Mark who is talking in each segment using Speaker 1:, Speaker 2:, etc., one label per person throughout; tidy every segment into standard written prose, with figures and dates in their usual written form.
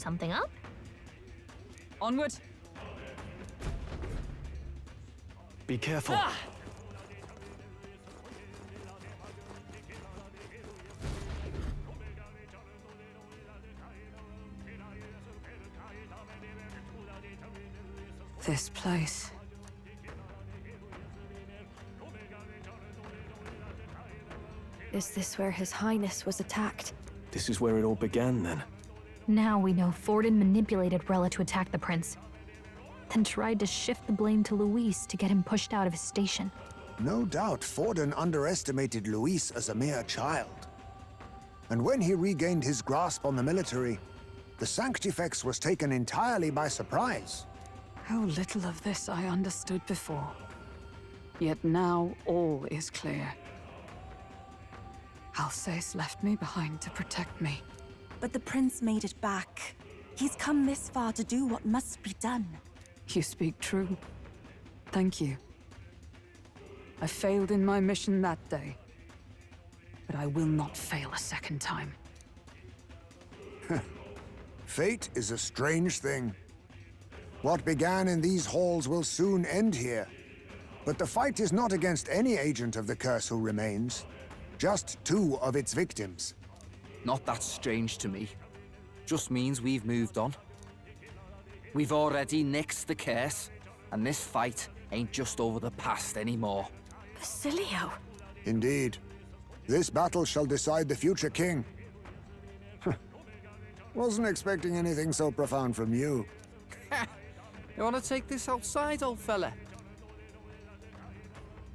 Speaker 1: Something up?
Speaker 2: Onward!
Speaker 3: Be careful.
Speaker 2: Ah!
Speaker 4: This place.
Speaker 5: Is this where His Highness was attacked?
Speaker 3: This is where it all began, then.
Speaker 1: Now we know Forden manipulated Rella to attack the prince, then tried to shift the blame to Luis to get him pushed out of his station.
Speaker 6: No doubt Forden underestimated Luis as a mere child. And when he regained his grasp on the military, the Sanctifex was taken entirely by surprise.
Speaker 4: How little of this I understood before. Yet now all is clear. Alsace left me behind to protect me.
Speaker 7: But the prince made it back. He's come this far to do what must be done.
Speaker 4: You speak true. Thank you. I failed in my mission that day, but I will not fail a second time.
Speaker 6: Fate is a strange thing. What began in these halls will soon end here. But the fight is not against any agent of the curse who remains, just two of its victims.
Speaker 8: Not that strange to me. Just means we've moved on. We've already nixed the curse, and this fight ain't just over the past anymore.
Speaker 5: Basilio!
Speaker 6: Indeed. This battle shall decide the future king. Wasn't expecting anything so profound from you.
Speaker 8: You wanna take this outside, old fella?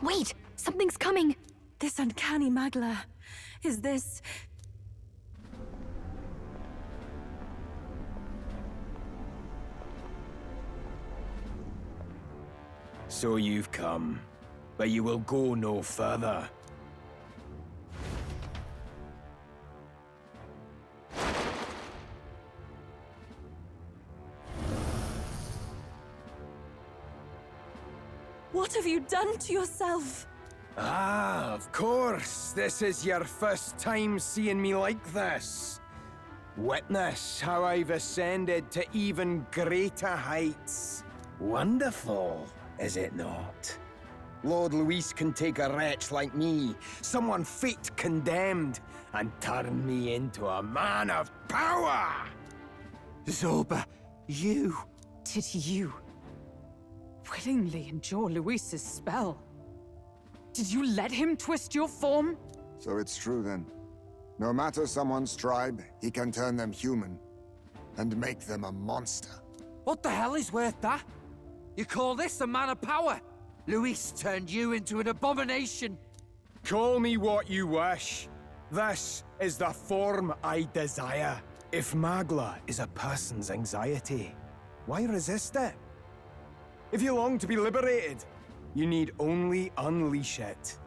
Speaker 1: Wait! Something's coming!
Speaker 7: This uncanny Magla. Is this...
Speaker 9: So you've come, but you will go no further.
Speaker 7: What have you done to yourself?
Speaker 9: Ah, of course. This is your first time seeing me like this. Witness how I've ascended to even greater heights. Wonderful, is it not? Lord Luis can take a wretch like me, someone fate condemned, and turn me into a man of power!
Speaker 8: Zorba, you...
Speaker 4: Did you willingly endure Luis's spell? Did you let him twist your form?
Speaker 6: So it's true then. No matter someone's tribe, he can turn them human and make them a monster.
Speaker 8: What the hell is worth that? You call this a man of power? Luis turned you into an abomination.
Speaker 9: Call me what you wish. This is the form I desire. If Magla is a person's anxiety, why resist it? If you long to be liberated, you need only unleash it.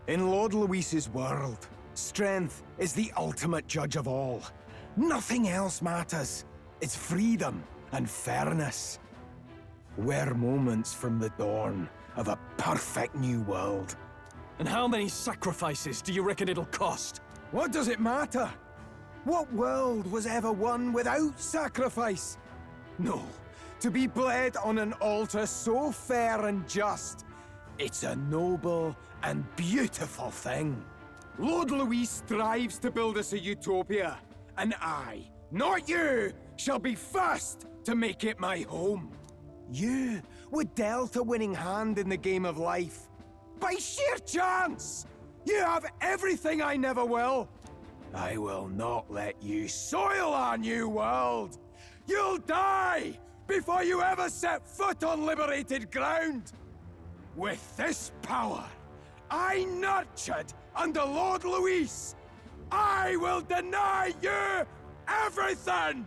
Speaker 9: In Lord Luis's world, strength is the ultimate judge of all. Nothing else matters. It's freedom and fairness. We're moments from the dawn of a perfect new world.
Speaker 3: And how many sacrifices do you reckon it'll cost?
Speaker 9: What does it matter? What world was ever won without sacrifice? No, to be bled on an altar so fair and just, it's a noble and beautiful thing. Lord Luis strives to build us a utopia, and I, not you, shall be first to make it my home. You were dealt a winning hand in the game of life. By sheer chance! You have everything I never will. I will not let you soil our new world. You'll die before you ever set foot on liberated ground. With this power, I nurtured under Lord Luis, I will deny you everything!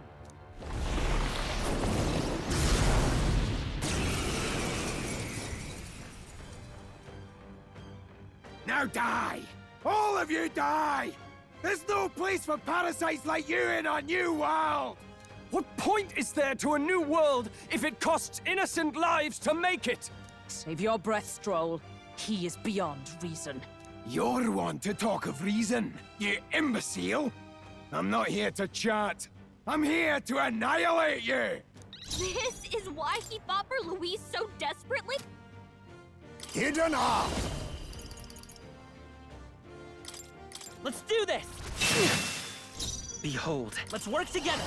Speaker 9: Now die! All of you die! There's no place for parasites like you in our new world!
Speaker 3: What point is there to a new world if it costs innocent lives to make it?
Speaker 2: Save your breath, Stroll. He is beyond reason.
Speaker 9: You're one to talk of reason, you imbecile! I'm not here to chat. I'm here to annihilate you!
Speaker 10: This is why he fought for Louise so desperately?
Speaker 6: Hidden art!
Speaker 3: Let's do this! Behold, let's work together!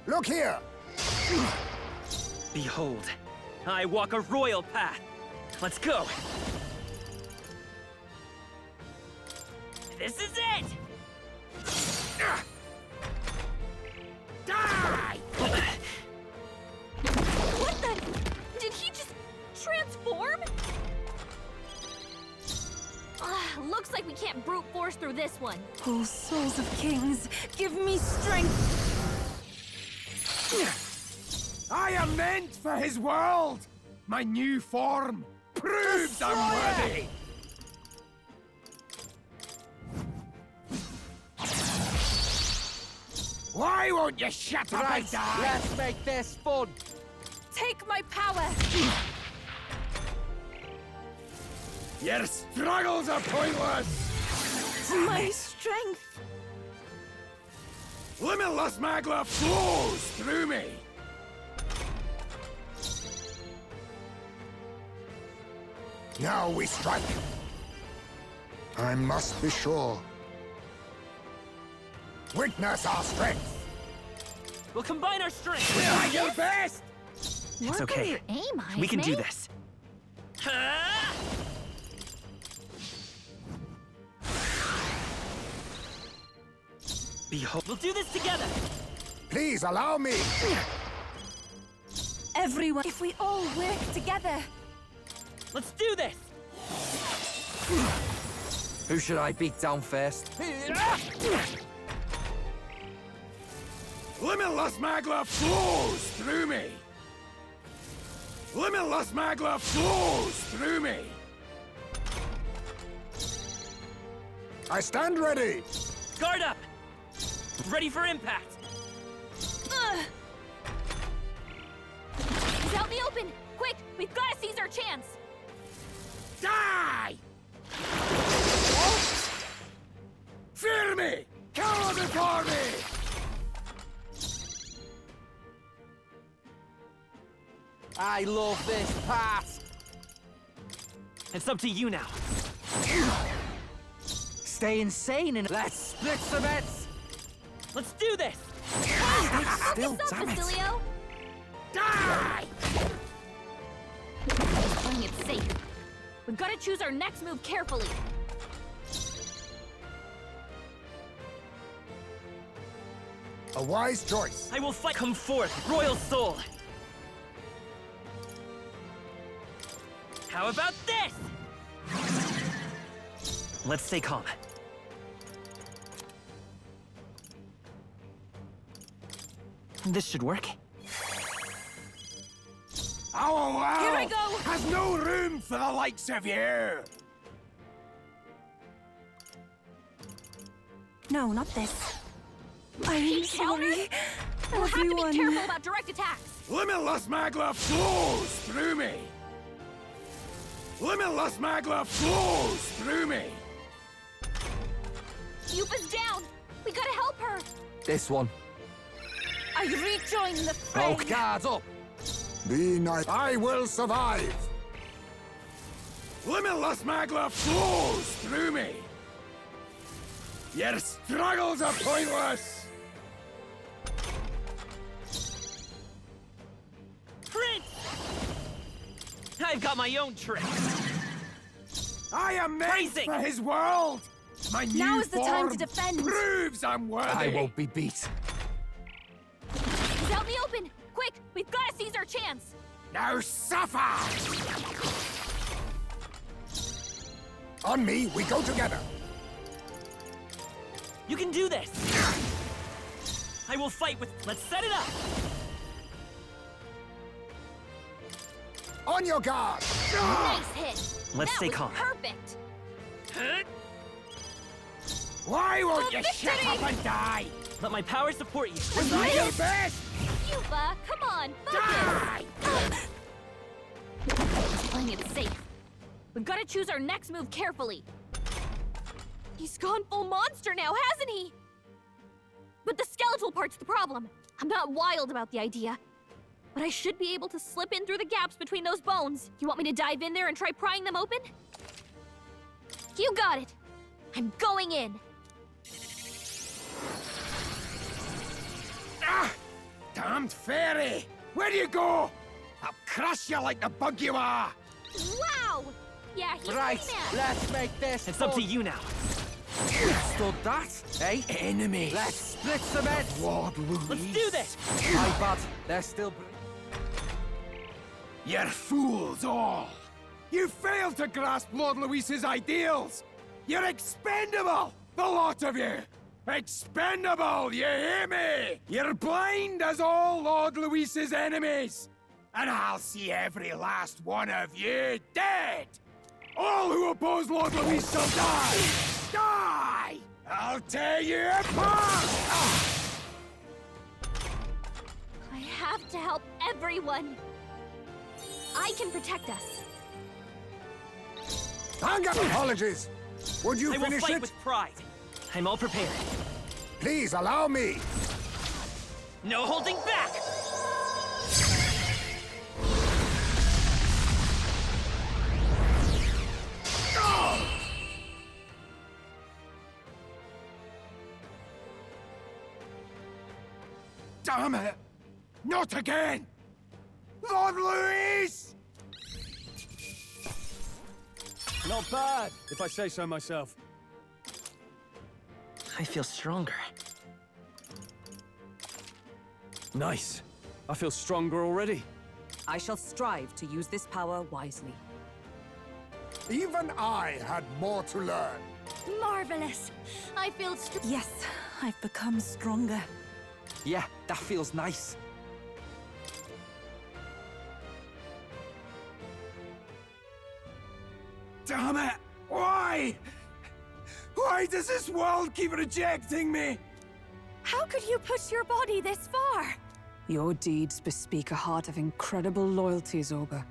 Speaker 6: Look here!
Speaker 3: Behold, I walk a royal path. Let's go! This is it! Die!
Speaker 10: What the? Did he just transform? Looks like we can't brute force through this one.
Speaker 7: Oh, souls of kings, give me strength!
Speaker 9: I am meant for his world! My new form proves I'm worthy! Why won't you shut up and die?
Speaker 8: Let's make this fun.
Speaker 7: Take my power!
Speaker 9: Your struggles are pointless!
Speaker 7: My strength!
Speaker 9: Limitless magma flows through me!
Speaker 6: Now we strike. I must be sure. Witness our strength.
Speaker 3: We'll combine our strength!
Speaker 9: Try your best!
Speaker 10: Work
Speaker 3: okay.
Speaker 10: on your aim, Eyes,
Speaker 3: We can do
Speaker 10: mate.
Speaker 3: this. Ah! Behold, we'll do this together!
Speaker 6: Please allow me.
Speaker 7: Everyone, if we all work together,
Speaker 3: Let's do this!
Speaker 8: Who should I beat down first?
Speaker 9: Limitless magma flows through me! Limitless magma flows through me!
Speaker 6: I stand ready.
Speaker 3: Guard up! Ready for impact!
Speaker 10: He's out in the open! Quick, we've got to seize our chance!
Speaker 9: Die! Fear me! Cower before me!
Speaker 8: I love this part.
Speaker 3: It's up to you now.
Speaker 8: Stay insane and let's split some bets.
Speaker 3: Let's do this!
Speaker 8: Still,
Speaker 10: Focus up,
Speaker 8: damn it.
Speaker 10: Basilio!
Speaker 9: Die!
Speaker 10: He's playing it safe. We've got to choose our next move carefully.
Speaker 6: A wise choice.
Speaker 3: I will fight. Come forth, royal soul! How about this? Let's stay calm. This should work.
Speaker 9: Our world
Speaker 7: Here I go.
Speaker 9: has no room for the likes of you!
Speaker 7: no, not this. I'm sorry,
Speaker 10: We'll have to be
Speaker 7: everyone.
Speaker 10: careful about direct attacks.
Speaker 9: Limitless magma flows through me! Limitless magma flows through me!
Speaker 10: Yupa's down. We gotta help her.
Speaker 8: This one.
Speaker 7: I rejoin the fray.
Speaker 8: Oh, guards up.
Speaker 6: Be nice. I will survive.
Speaker 9: Limitless magma flows through me! Your struggles are pointless!
Speaker 3: Prince! I've got my own trick.
Speaker 9: I am meant
Speaker 3: Praising.
Speaker 9: for his world! My new
Speaker 7: Now is the time to
Speaker 9: form
Speaker 7: defend.
Speaker 9: proves I'm worthy!
Speaker 8: I won't be beat.
Speaker 10: He's out in the open. Quick, we've got to seize our chance.
Speaker 9: Now suffer!
Speaker 6: On me, we go together.
Speaker 3: You can do this! I will fight with... Let's set it up!
Speaker 6: On your guard.
Speaker 10: Nice hit.
Speaker 3: Let's
Speaker 10: that
Speaker 3: stay
Speaker 10: was
Speaker 3: calm.
Speaker 10: Perfect.
Speaker 9: Why won't you
Speaker 10: victory!
Speaker 9: shut up and die?
Speaker 3: Let my power support you.
Speaker 9: Try your best!
Speaker 10: Yupa, come on,
Speaker 9: Die!
Speaker 10: focus. He's playing it safe. We've got to choose our next move carefully. He's gone full monster now, hasn't he? But the skeletal part's the problem. I'm not wild about the idea, but I should be able to slip in through the gaps between those bones. You want me to dive in there and try prying them open? You got it. I'm going in.
Speaker 9: Ah! Damned fairy! Where do you go? I'll crush you like the bug you are!
Speaker 10: Wow! Yeah, he's
Speaker 8: Right,
Speaker 10: pretty mad.
Speaker 8: let's make this
Speaker 3: It's up to you now.
Speaker 8: Stood that, eh?
Speaker 9: Enemy!
Speaker 8: Let's split some heads!
Speaker 9: Lord Louis!
Speaker 3: Let's do this!
Speaker 8: My bad, they're still...
Speaker 9: You're fools all! You failed to grasp Lord Luis's ideals! You're expendable! The lot of you! Expendable, you hear me? You're blind as all Lord Luis's enemies! And I'll see every last one of you dead! All who oppose Lord Luis shall die! Die! I'll tear you apart!
Speaker 10: I have to help everyone. I can protect us.
Speaker 6: Apologies. Would you
Speaker 3: I will
Speaker 6: finish
Speaker 3: fight
Speaker 6: it?
Speaker 3: with pride. I'm all prepared.
Speaker 6: Please allow me.
Speaker 3: No holding back!
Speaker 9: Damn it! Not again! Lord Luis!
Speaker 3: Not bad, if I say so myself. I feel stronger. Nice. I feel stronger already.
Speaker 2: I shall strive to use this power wisely.
Speaker 6: Even I had more to learn.
Speaker 10: Marvelous. I feel
Speaker 7: Yes, I've become stronger.
Speaker 8: Yeah, that feels nice.
Speaker 9: Damn it! Why? Why does this world keep rejecting me?
Speaker 5: How could you push your body this far?
Speaker 4: Your deeds bespeak a heart of incredible loyalty, Zorba.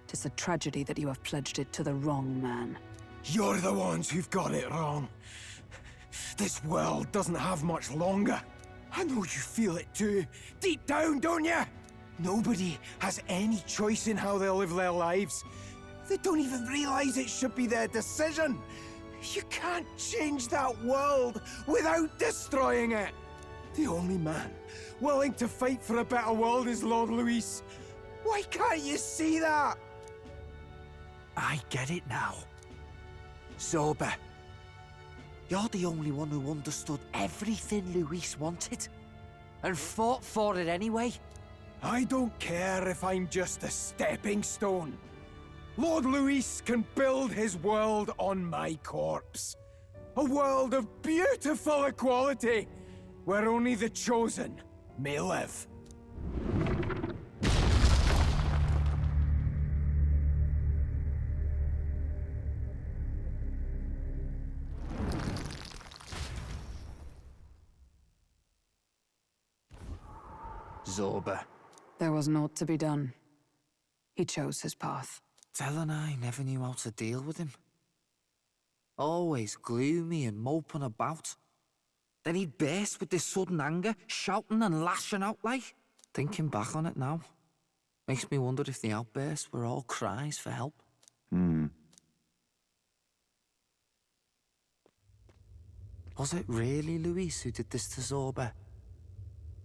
Speaker 4: 'Tis a tragedy that you have pledged it to the wrong man.
Speaker 9: You're the ones who've got it wrong. This world doesn't have much longer. I know you feel it too. Deep down, don't you? Nobody has any choice in how they'll live their lives. They don't even realize it should be their decision. You can't change that world without destroying it. The only man willing to fight for a better world is Lord Luis. Why can't you see that?
Speaker 8: I get it now. Zorba, you're the only one who understood everything Luis wanted. And fought for it anyway.
Speaker 9: I don't care if I'm just a stepping stone. Lord Luis can build his world on my corpse. A world of beautiful equality, where only the chosen may live.
Speaker 8: Zorba.
Speaker 4: There was naught to be done. He chose his path.
Speaker 8: Tell and I never knew how to deal with him. Always gloomy and moping about. Then he'd burst with this sudden anger, shouting and lashing out like. Thinking back on it now, makes me wonder if the outbursts were all cries for help. Was it really Luis who did this to Zorba?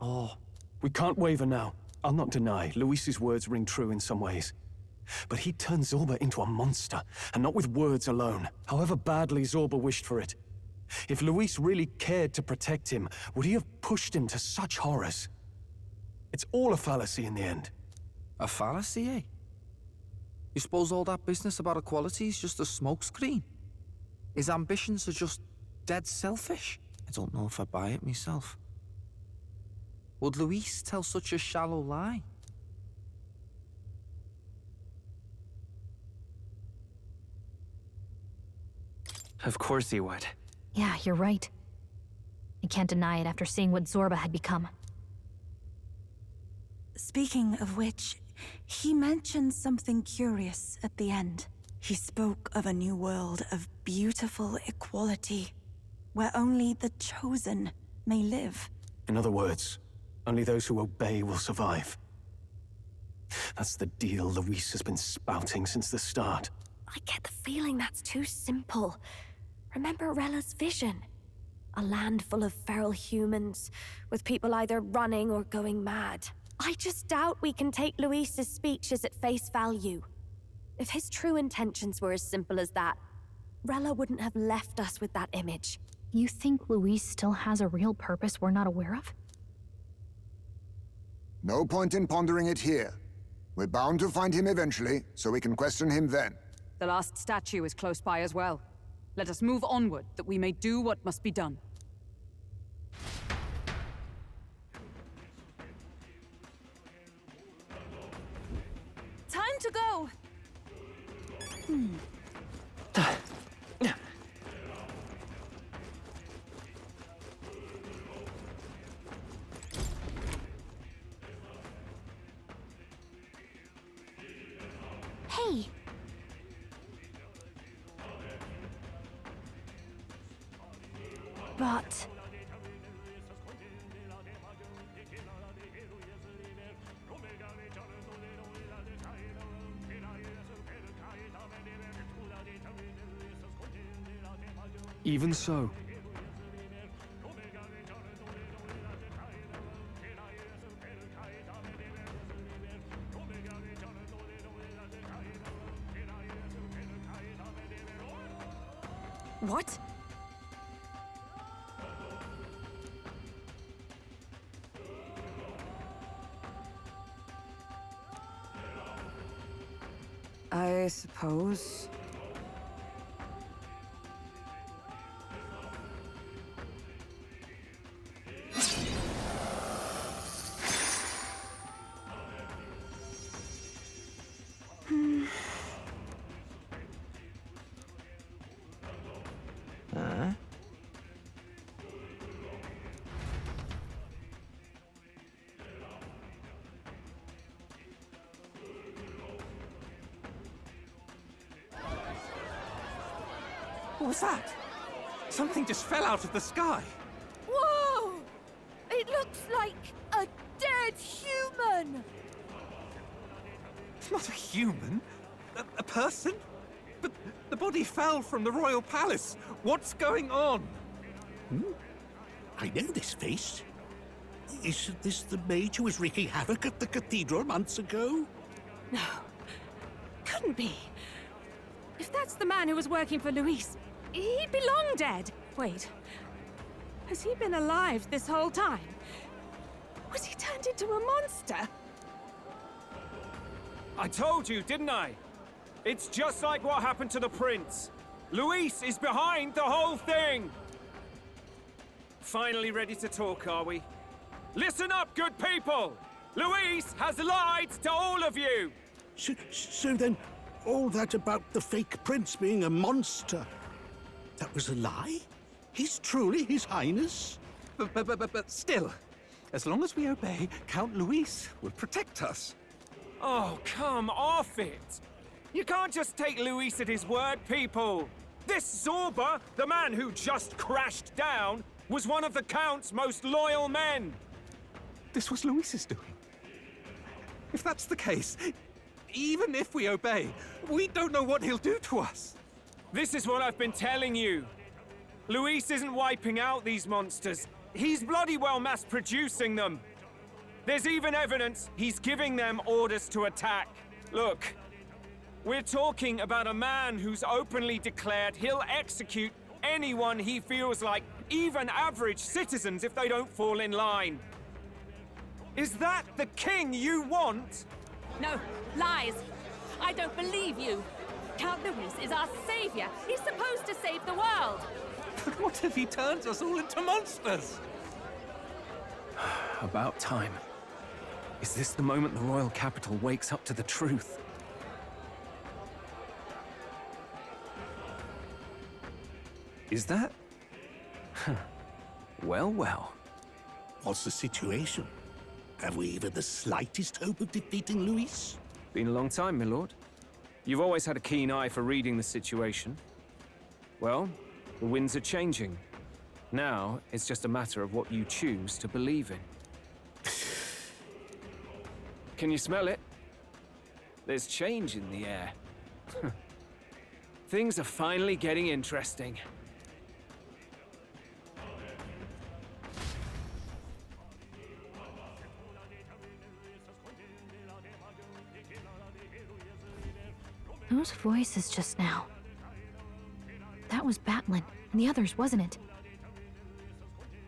Speaker 8: Or...
Speaker 3: We can't waver now. I'll not deny, Luis's words ring true in some ways. But he turned Zorba into a monster, and not with words alone, however badly Zorba wished for it. If Luis really cared to protect him, would he have pushed him to such horrors? It's all a fallacy in the end.
Speaker 8: A fallacy, eh? You suppose all that business about equality is just a smokescreen? His ambitions are just dead selfish? I don't know if I buy it myself. Would Luis tell such a shallow lie?
Speaker 3: Of course he would.
Speaker 1: Yeah, you're right. I can't deny it after seeing what Zorba had become.
Speaker 7: Speaking of which, he mentioned something curious at the end. He spoke of a new world of beautiful equality, where only the chosen may live.
Speaker 3: In other words, only those who obey will survive. That's the deal Luis has been spouting since the start.
Speaker 5: I get the feeling that's too simple. Remember Rella's vision? A land full of feral humans, with people either running or going mad. I just doubt we can take Luis's speeches at face value. If his true intentions were as simple as that, Rella wouldn't have left us with that image.
Speaker 1: You think Luis still has a real purpose we're not aware of?
Speaker 6: No point in pondering it here. We're bound to find him eventually, so we can question him then.
Speaker 4: The last statue is close by as well. Let us move onward, that we may do what must be done.
Speaker 7: Time to go!
Speaker 10: Hey!
Speaker 5: But...
Speaker 3: Even so.
Speaker 4: What? I suppose...
Speaker 9: What was that? Something just fell out of the sky.
Speaker 10: Whoa! It looks like a dead human!
Speaker 9: It's not a human. A person? But the body fell from the royal palace. What's going on?
Speaker 11: I know this face. Isn't this the mage who was wreaking havoc at the cathedral months ago?
Speaker 7: No. Couldn't be. If that's the man who was working for Luis, he'd be long dead. Wait. Has he been alive this whole time? Was he turned into a monster?
Speaker 9: I told you, didn't I? It's just like what happened to the prince. Luis is behind the whole thing! Finally ready to talk, are we? Listen up, good people! Luis has lied to all of you!
Speaker 11: So then, all that about the fake prince being a monster, that was a lie? He's truly His Highness?
Speaker 9: But still, as long as we obey, Count Luis will protect us. Oh, come off it! You can't just take Luis at his word, people! This Zorba, the man who just crashed down, was one of the Count's most loyal men! This was Luis's doing. If that's the case, even if we obey, we don't know what he'll do to us. This is what I've been telling you. Luis isn't wiping out these monsters. He's bloody well mass-producing them. There's even evidence he's giving them orders to attack. Look, we're talking about a man who's openly declared he'll execute anyone he feels like, even average citizens, if they don't fall in line. Is that the king you want?
Speaker 2: No, lies. I don't believe you. Count Luis is our savior. He's supposed to save the world.
Speaker 9: But what if he turns us all into monsters? About time. Is this the moment the royal capital wakes up to the truth? Is that? Well, well.
Speaker 11: What's the situation? Have we even the slightest hope of defeating Luis?
Speaker 9: Been a long time, my lord.
Speaker 12: You've always had a keen eye for reading the situation. Well, the winds are changing. Now, it's just a matter of what you choose to believe in. Can you smell it? There's change in the air. Things are finally getting interesting.
Speaker 1: Those voices just now. That was Batlin, and the others, wasn't it?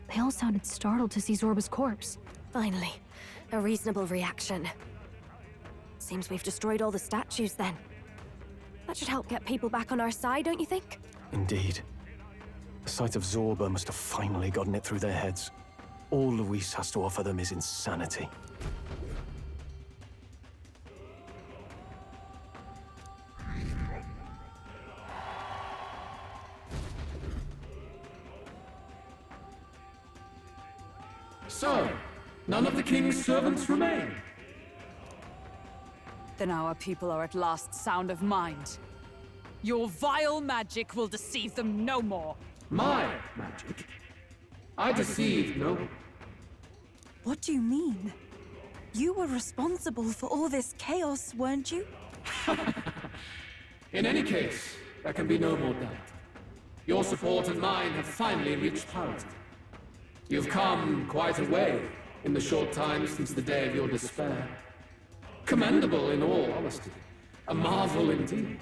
Speaker 1: They all sounded startled to see Zorba's corpse.
Speaker 5: Finally, a reasonable reaction. Seems we've destroyed all the statues then. That should help get people back on our side, don't you think?
Speaker 3: Indeed. The sight of Zorba must have finally gotten it through their heads. All Luis has to offer them is insanity.
Speaker 13: So, none of the king's servants remain.
Speaker 4: Then our people are at last sound of mind. Your vile magic will deceive them no more.
Speaker 13: My magic? I deceived no one.
Speaker 14: What do you mean? You were responsible for all this chaos, weren't you?
Speaker 13: In any case, there can be no more doubt. Your support and mine have finally reached parity. You've come quite a way in the short time since the day of your despair. Commendable in all honesty. A marvel indeed.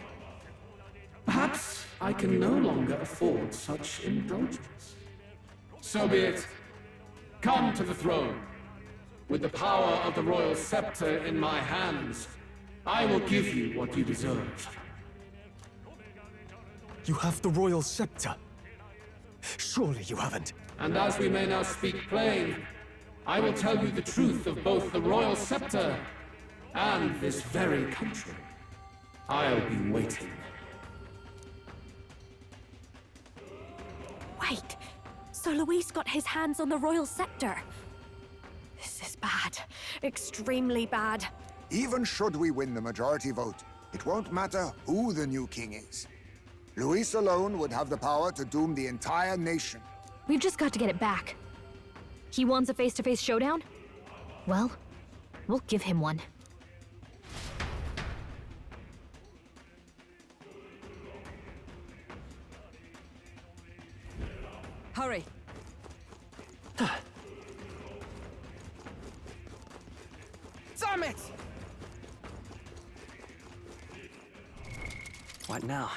Speaker 13: Perhaps I can no longer afford such indulgence. So be it. Come to the throne. With the power of the royal scepter in my hands, I will give you what you deserve.
Speaker 3: You have the royal scepter? Surely you haven't.
Speaker 13: And as we may now speak plain, I will tell you the truth of both the royal scepter and this very country. I'll be waiting.
Speaker 5: Wait, so Luis got his hands on the royal scepter? This is bad. Extremely bad.
Speaker 6: Even should we win the majority vote, it won't matter who the new king is. Luis alone would have the power to doom the entire nation.
Speaker 1: We've just got to get it back. He wants a face-to-face showdown? Well, we'll give him one.
Speaker 4: Hurry.
Speaker 9: Damn it!
Speaker 3: What now?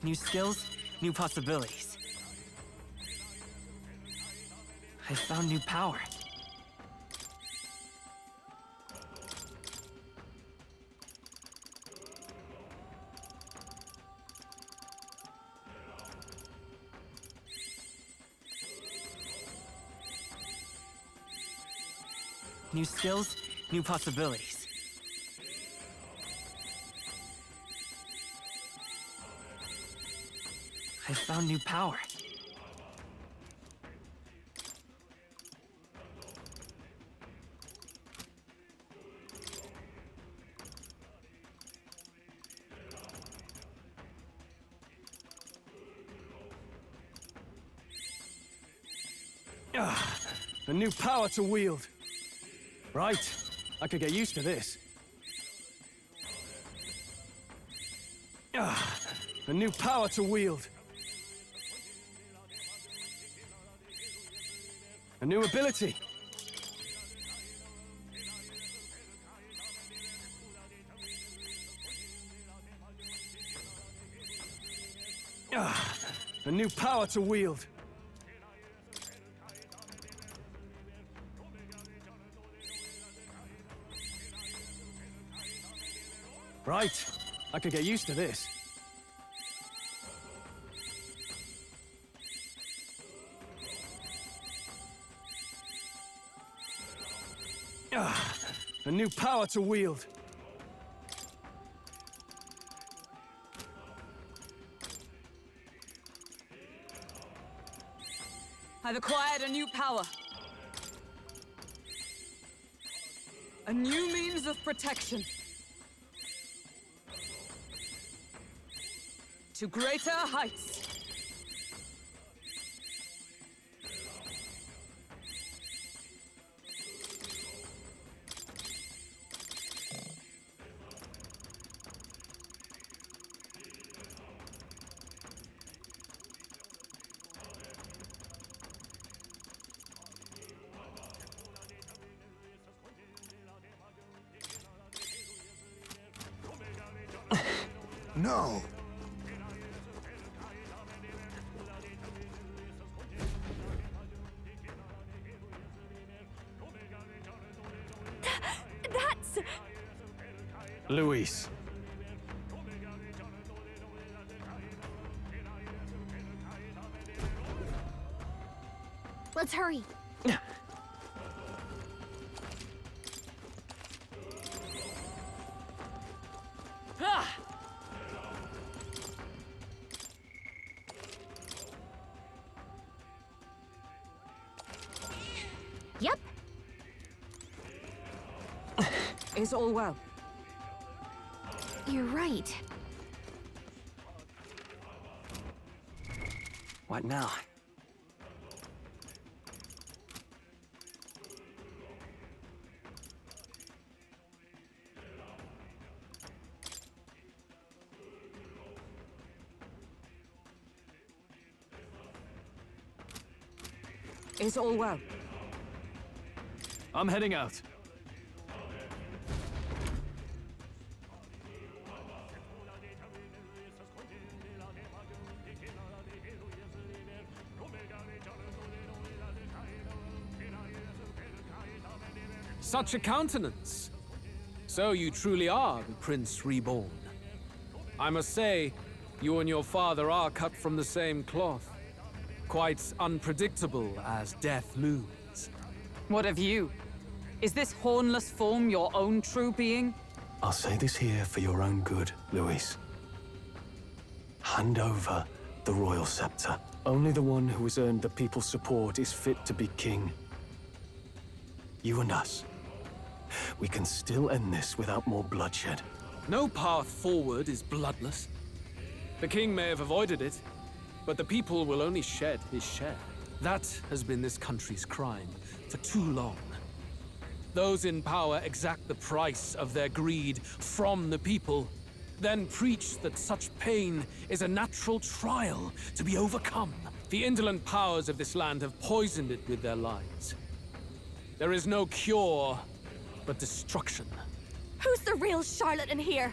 Speaker 15: New skills, new possibilities. I found new power. New skills, new possibilities. I found new power.
Speaker 3: A new power to wield. Right, I could get used to this. A new power to wield. A new ability. A new power to wield. Right, I could get used to this. A new power to wield.
Speaker 4: I've acquired a new power. A new means of protection. To greater heights.
Speaker 6: No.
Speaker 5: That's...
Speaker 3: Luis.
Speaker 10: Let's hurry. Yep.
Speaker 4: Is all well?
Speaker 10: You're right.
Speaker 15: What now?
Speaker 4: Is all well?
Speaker 3: I'm heading out.
Speaker 12: Such a countenance! So you truly are the Prince Reborn. I must say, you and your father are cut from the same cloth. Quite unpredictable as death looms.
Speaker 4: What of you? Is this hornless form your own true being?
Speaker 3: I'll say this here for your own good, Luis. Hand over the royal scepter. Only the one who has earned the people's support is fit to be king. You and us. We can still end this without more bloodshed.
Speaker 12: No path forward is bloodless. The king may have avoided it, but the people will only shed his share. That has been this country's crime for too long. Those in power exact the price of their greed from the people, then preach that such pain is a natural trial to be overcome. The indolent powers of this land have poisoned it with their lies. There is no cure but destruction.
Speaker 5: Who's the real charlatan here?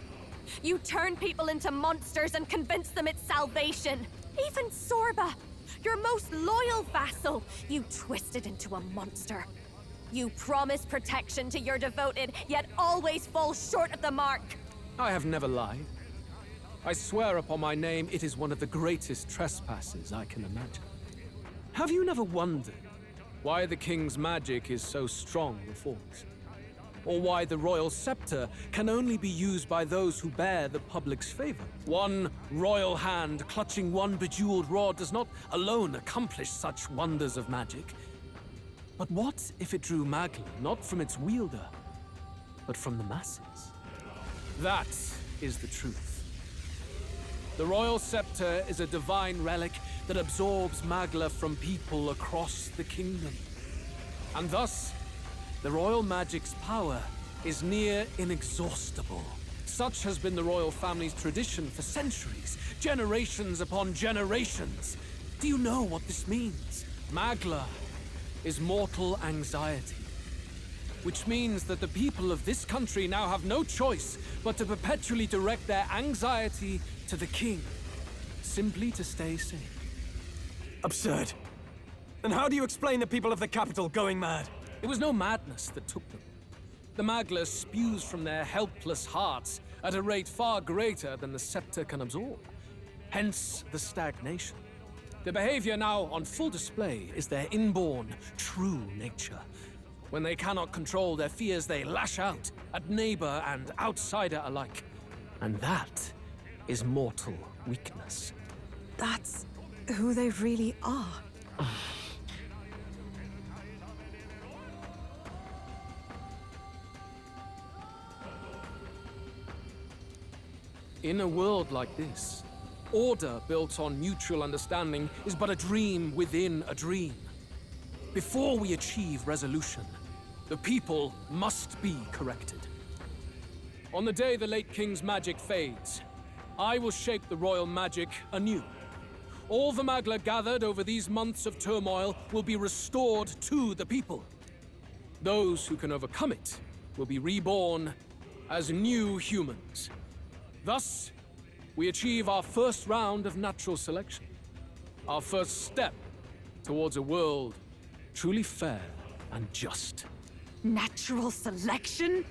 Speaker 5: You turn people into monsters and convince them it's salvation. Even Zorba, your most loyal vassal, you twisted into a monster. You promise protection to your devoted, yet always fall short of the mark.
Speaker 12: I have never lied. I swear upon my name, it is one of the greatest trespasses I can imagine. Have you never wondered why the king's magic is so strong a force? Or why the royal scepter can only be used by those who bear the public's favor? One royal hand clutching one bejeweled rod does not alone accomplish such wonders of magic. But what if it drew Magla not from its wielder, but from the masses? That is the truth. The royal scepter is a divine relic that absorbs Magla from people across the kingdom. And thus, the royal magic's power is near inexhaustible. Such has been the royal family's tradition for centuries, generations upon generations. Do you know what this means? Magla is mortal anxiety, which means that the people of this country now have no choice but to perpetually direct their anxiety to the king, simply to stay safe.
Speaker 3: Absurd. And how do you explain the people of the capital going mad?
Speaker 12: It was no madness that took them. The Magla spews from their helpless hearts at a rate far greater than the scepter can absorb. Hence the stagnation. The behavior now on full display is their inborn, true nature. When they cannot control their fears, they lash out at neighbor and outsider alike. And that is mortal weakness.
Speaker 14: That's who they really are.
Speaker 12: In a world like this, order built on mutual understanding is but a dream within a dream. Before we achieve resolution, the people must be corrected. On the day the late king's magic fades, I will shape the royal magic anew. All the Magla gathered over these months of turmoil will be restored to the people. Those who can overcome it will be reborn as new humans. Thus, we achieve our first round of natural selection. Our first step towards a world truly fair and just.
Speaker 4: Natural selection?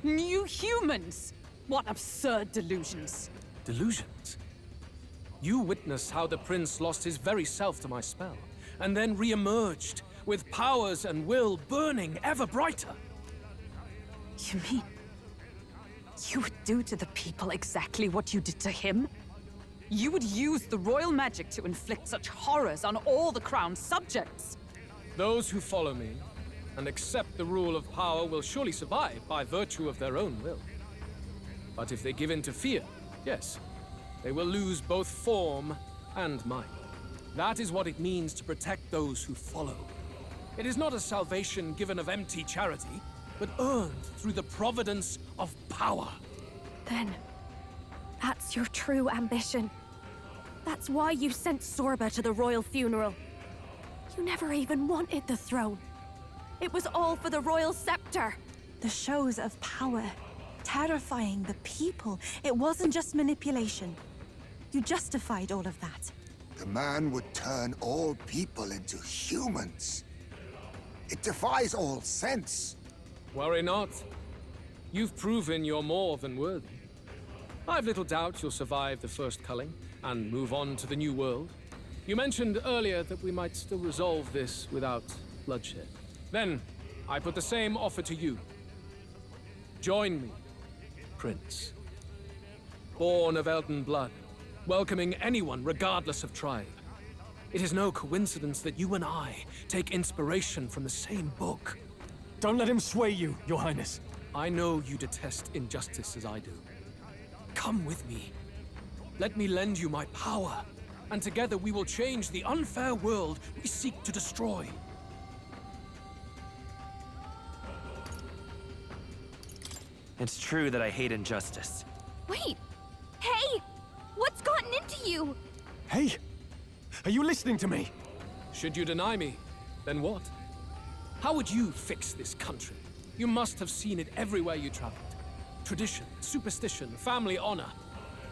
Speaker 4: New humans? What absurd delusions.
Speaker 12: Delusions? You witnessed how the prince lost his very self to my spell, and then re-emerged with powers and will burning ever brighter.
Speaker 4: You mean you would do to the people exactly what you did to him? You would use the royal magic to inflict such horrors on all the crown's subjects?
Speaker 12: Those who follow me and accept the rule of power will surely survive by virtue of their own will. But if they give in to fear, yes, they will lose both form and mind. That is what it means to protect those who follow. It is not a salvation given of empty charity, but earned through the providence of power.
Speaker 5: Then, that's your true ambition. That's why you sent Zorba to the royal funeral. You never even wanted the throne. It was all for the royal scepter.
Speaker 14: The shows of power, terrifying the people. It wasn't just manipulation. You justified all of that.
Speaker 6: The man would turn all people into humans. It defies all sense.
Speaker 12: Worry not. You've proven you're more than worthy. I've little doubt you'll survive the first culling and move on to the new world. You mentioned earlier that we might still resolve this without bloodshed. Then, I put the same offer to you. Join me, Prince. Born of Elden blood, welcoming anyone regardless of tribe. It is no coincidence that you and I take inspiration from the same book.
Speaker 3: Don't let him sway you, Your Highness.
Speaker 12: I know you detest injustice as I do. Come with me. Let me lend you my power, and together we will change the unfair world we seek to destroy.
Speaker 15: It's true that I hate injustice.
Speaker 10: Wait! Hey! What's gotten into you?
Speaker 3: Hey! Are you listening to me?
Speaker 12: Should you deny me, then what? How would you fix this country? You must have seen it everywhere you traveled. Tradition, superstition, family honor,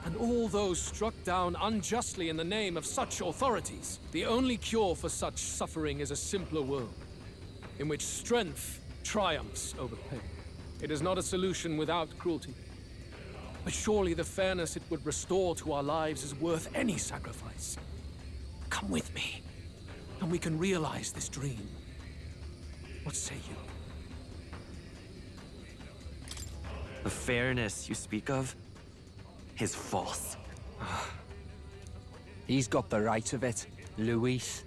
Speaker 12: and all those struck down unjustly in the name of such authorities. The only cure for such suffering is a simpler world, in which strength triumphs over pain. It is not a solution without cruelty. But surely the fairness it would restore to our lives is worth any sacrifice. Come with me, and we can realize this dream. What say you?
Speaker 15: The fairness you speak of is false.
Speaker 8: He's got the right of it, Luis.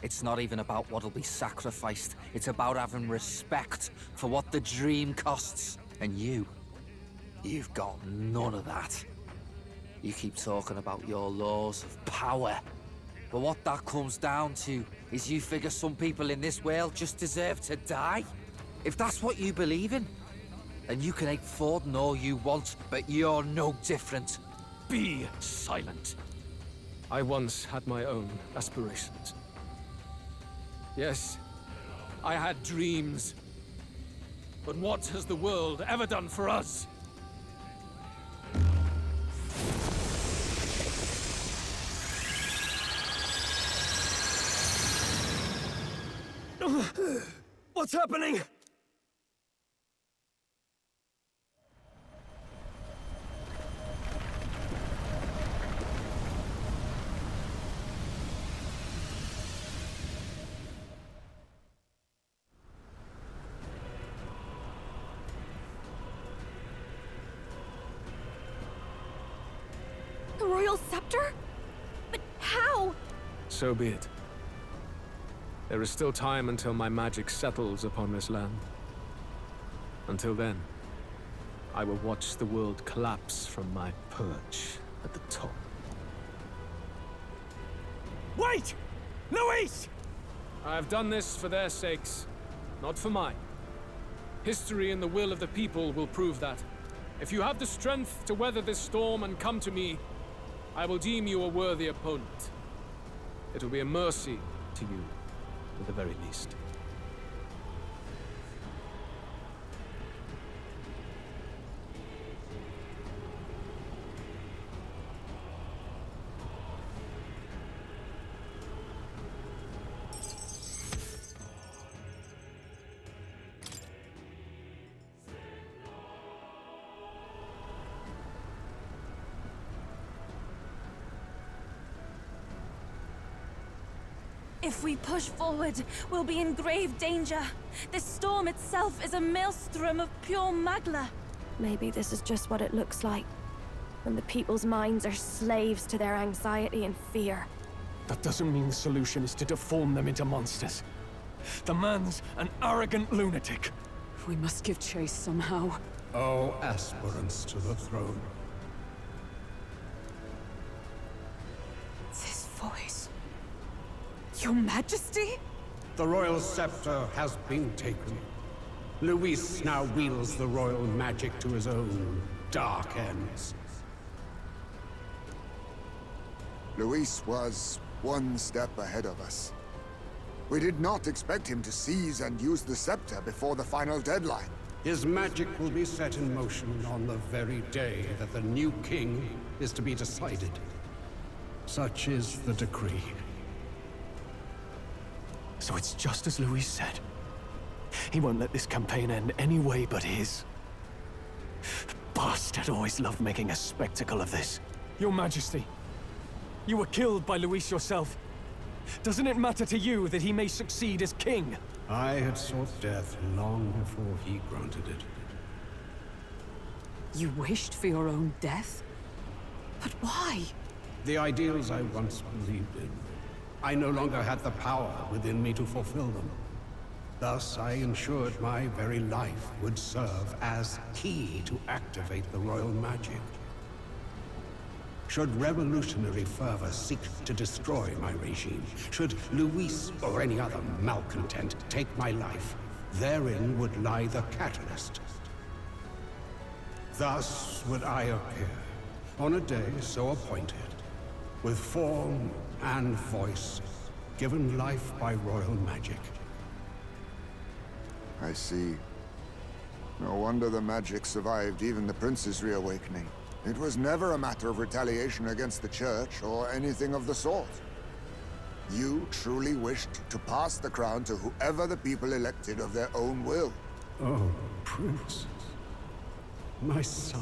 Speaker 8: It's not even about what'll be sacrificed. It's about having respect for what the dream costs. And you've got none of that. You keep talking about your laws of power. But what that comes down to is you figure some people in this world just deserve to die. If that's what you believe in, then you can hate Forden all you want, but you're no different.
Speaker 12: Be silent. I once had my own aspirations. Yes, I had dreams. But what has the world ever done for us?
Speaker 3: What's happening?
Speaker 10: The royal scepter? But how?
Speaker 12: So be it. There is still time until my magic settles upon this land. Until then, I will watch the world collapse from my perch at the top.
Speaker 3: Wait! Luis!
Speaker 12: I have done this for their sakes, not for mine. History and the will of the people will prove that. If you have the strength to weather this storm and come to me, I will deem you a worthy opponent. It will be a mercy to you, at the very least.
Speaker 14: If we push forward, we'll be in grave danger. This storm itself is a maelstrom of pure magla.
Speaker 5: Maybe this is just what it looks like. When the people's minds are slaves to their anxiety and fear.
Speaker 3: That doesn't mean the solution is to deform them into monsters. The man's an arrogant lunatic.
Speaker 4: We must give chase somehow.
Speaker 11: Oh, aspirants to the throne.
Speaker 4: This voice... Your Majesty?
Speaker 11: The royal scepter has been taken. Luis now wields the royal magic to his own dark ends.
Speaker 6: Luis was one step ahead of us. We did not expect him to seize and use the scepter before the final deadline.
Speaker 11: His magic will be set in motion on the very day that the new king is to be decided. Such is the decree.
Speaker 3: So it's just as Luis said. He won't let this campaign end any way but his. The bastard always loved making a spectacle of this. Your Majesty, you were killed by Luis yourself. Doesn't it matter to you that he may succeed as king?
Speaker 11: I had sought death long before he granted it.
Speaker 4: You wished for your own death? But why?
Speaker 11: The ideals I once believed in. I no longer had the power within me to fulfill them. Thus, I ensured my very life would serve as key to activate the royal magic. Should revolutionary fervor seek to destroy my regime, should Luis or any other malcontent take my life, therein would lie the catalyst. Thus would I appear, on a day so appointed, with form and voice, given life by royal magic.
Speaker 6: I see. No wonder the magic survived even the prince's reawakening. It was never a matter of retaliation against the church or anything of the sort. You truly wished to pass the crown to whoever the people elected of their own will.
Speaker 11: Oh, Prince. My son.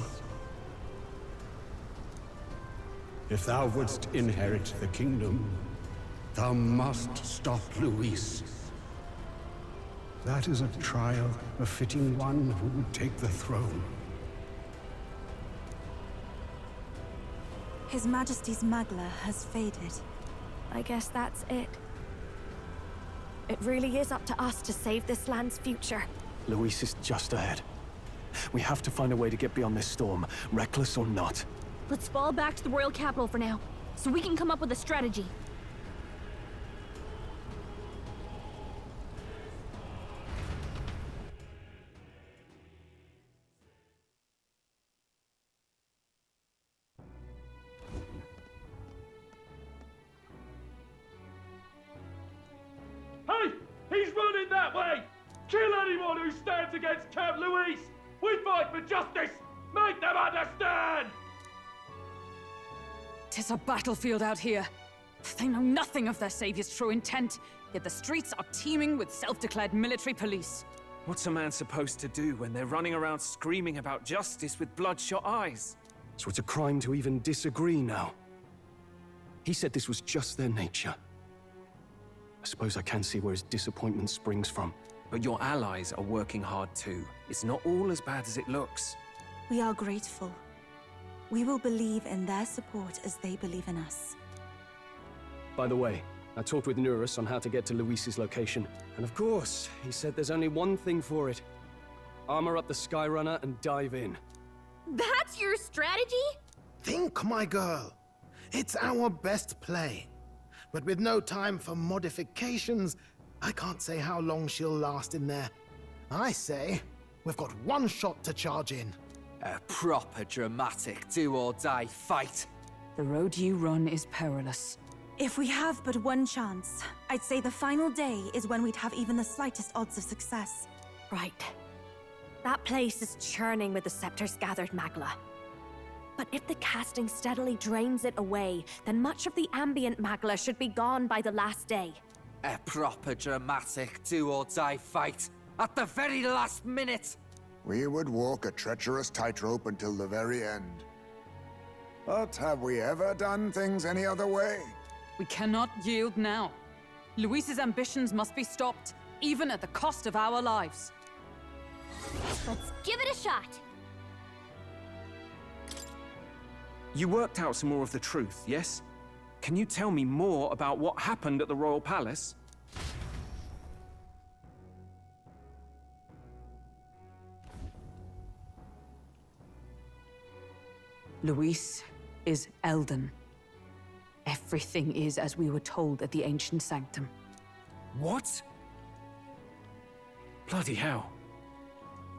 Speaker 11: If thou wouldst inherit the kingdom, thou must stop Luis. That is a trial befitting one who would take the throne.
Speaker 14: His Majesty's magla has faded.
Speaker 5: I guess that's it. It really is up to us to save this land's future.
Speaker 3: Luis is just ahead. We have to find a way to get beyond this storm, reckless or not.
Speaker 10: Let's fall back to the royal capital for now, so we can come up with a strategy.
Speaker 16: Hey! He's running that way! Kill anyone who stands against Count Luis! We fight for justice! Make them understand!
Speaker 4: 'Tis a battlefield out here. They know nothing of their savior's true intent, yet the streets are teeming with self-declared military police.
Speaker 15: What's a man supposed to do when they're running around screaming about justice with bloodshot eyes?
Speaker 3: So it's a crime to even disagree now. He said this was just their nature. I suppose I can see where his disappointment springs from.
Speaker 15: But your allies are working hard too. It's not all as bad as it looks.
Speaker 14: We are grateful. We will believe in their support as they believe in us.
Speaker 3: By the way, I talked with Nurus on how to get to Luis's location. And of course, he said there's only one thing for it. Armor up the Skyrunner and dive in.
Speaker 10: That's your strategy?
Speaker 17: Think, my girl. It's our best play. But with no time for modifications, I can't say how long she'll last in there. I say, we've got one shot to charge in.
Speaker 8: A proper dramatic do-or-die fight.
Speaker 4: The road you run is perilous.
Speaker 14: If we have but one chance, I'd say the final day is when we'd have even the slightest odds of success.
Speaker 5: Right. That place is churning with the Scepter's gathered magla. But if the casting steadily drains it away, then much of the ambient magla should be gone by the last day.
Speaker 8: A proper dramatic do-or-die fight. At the very last minute!
Speaker 6: We would walk a treacherous tightrope until the very end. But have we ever done things any other way?
Speaker 4: We cannot yield now. Luis's ambitions must be stopped, even at the cost of our lives.
Speaker 10: Let's give it a shot.
Speaker 15: You worked out some more of the truth, yes? Can you tell me more about what happened at the Royal Palace?
Speaker 4: Luis is Elden. Everything is as we were told at the Ancient Sanctum.
Speaker 15: What? Bloody hell.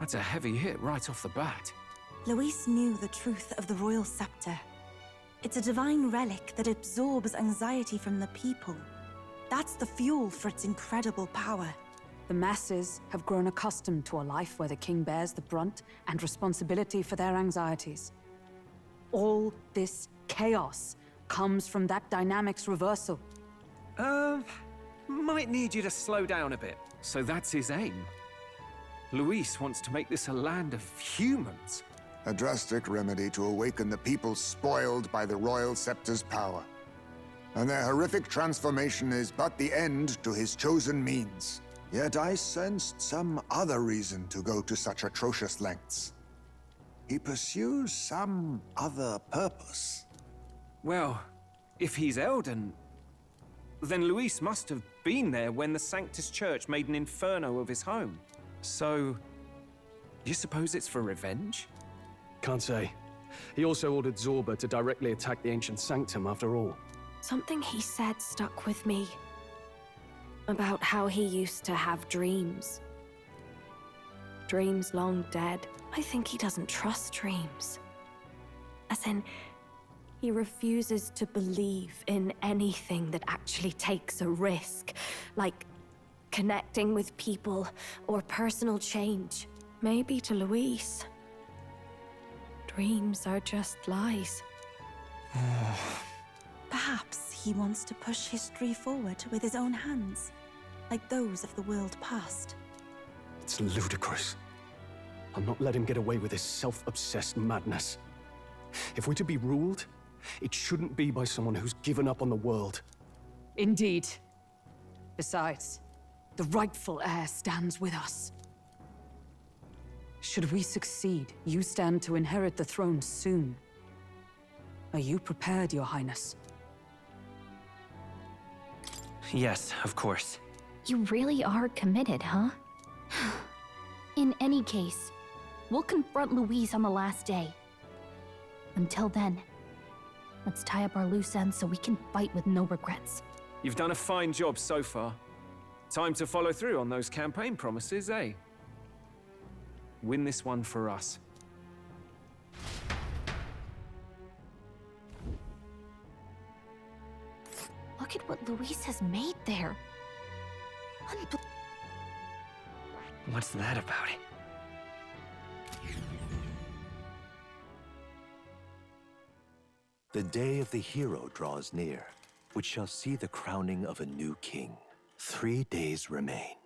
Speaker 15: That's a heavy hit right off the bat.
Speaker 14: Luis knew the truth of the Royal Scepter. It's a divine relic that absorbs anxiety from the people. That's the fuel for its incredible power.
Speaker 4: The masses have grown accustomed to a life where the king bears the brunt and responsibility for their anxieties. All this chaos comes from that dynamic's reversal.
Speaker 15: Might need you to slow down a bit. So that's his aim. Luis wants to make this a land of humans.
Speaker 6: A drastic remedy to awaken the people spoiled by the Royal Scepter's power. And their horrific transformation is but the end to his chosen means. Yet I sensed some other reason to go to such atrocious lengths. He pursues some other purpose.
Speaker 15: Well, if he's Elden, then Luis must have been there when the Sanctus Church made an inferno of his home. So, you suppose it's for revenge?
Speaker 3: Can't say. He also ordered Zorba to directly attack the Ancient Sanctum after all.
Speaker 5: Something he said stuck with me. About how he used to have dreams. Dreams long dead. I think he doesn't trust dreams. As in, he refuses to believe in anything that actually takes a risk, like connecting with people or personal change. Maybe to Luis, dreams are just lies.
Speaker 14: Perhaps he wants to push history forward with his own hands, like those of the world past.
Speaker 3: It's ludicrous. I'll not let him get away with his self-obsessed madness. If we're to be ruled, it shouldn't be by someone who's given up on the world.
Speaker 4: Indeed. Besides, the rightful heir stands with us. Should we succeed, you stand to inherit the throne soon. Are you prepared, Your Highness?
Speaker 15: Yes, of course.
Speaker 1: You really are committed, huh? In any case, we'll confront Luis on the last day. Until then, let's tie up our loose ends so we can fight with no regrets.
Speaker 15: You've done a fine job so far. Time to follow through on those campaign promises, eh? Win this one for us.
Speaker 1: Look at what Luis has made there.
Speaker 15: What's that about it?
Speaker 18: The day of the hero draws near, which shall see the crowning of a new king. 3 days remain.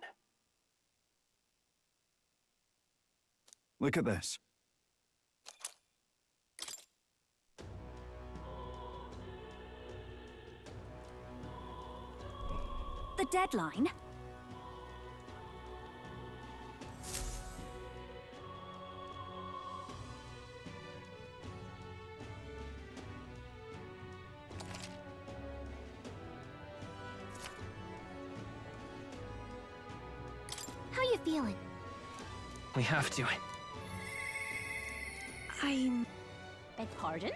Speaker 9: Look at this.
Speaker 10: The deadline? feeling?
Speaker 15: We have to.
Speaker 14: I'm...
Speaker 10: Beg pardon?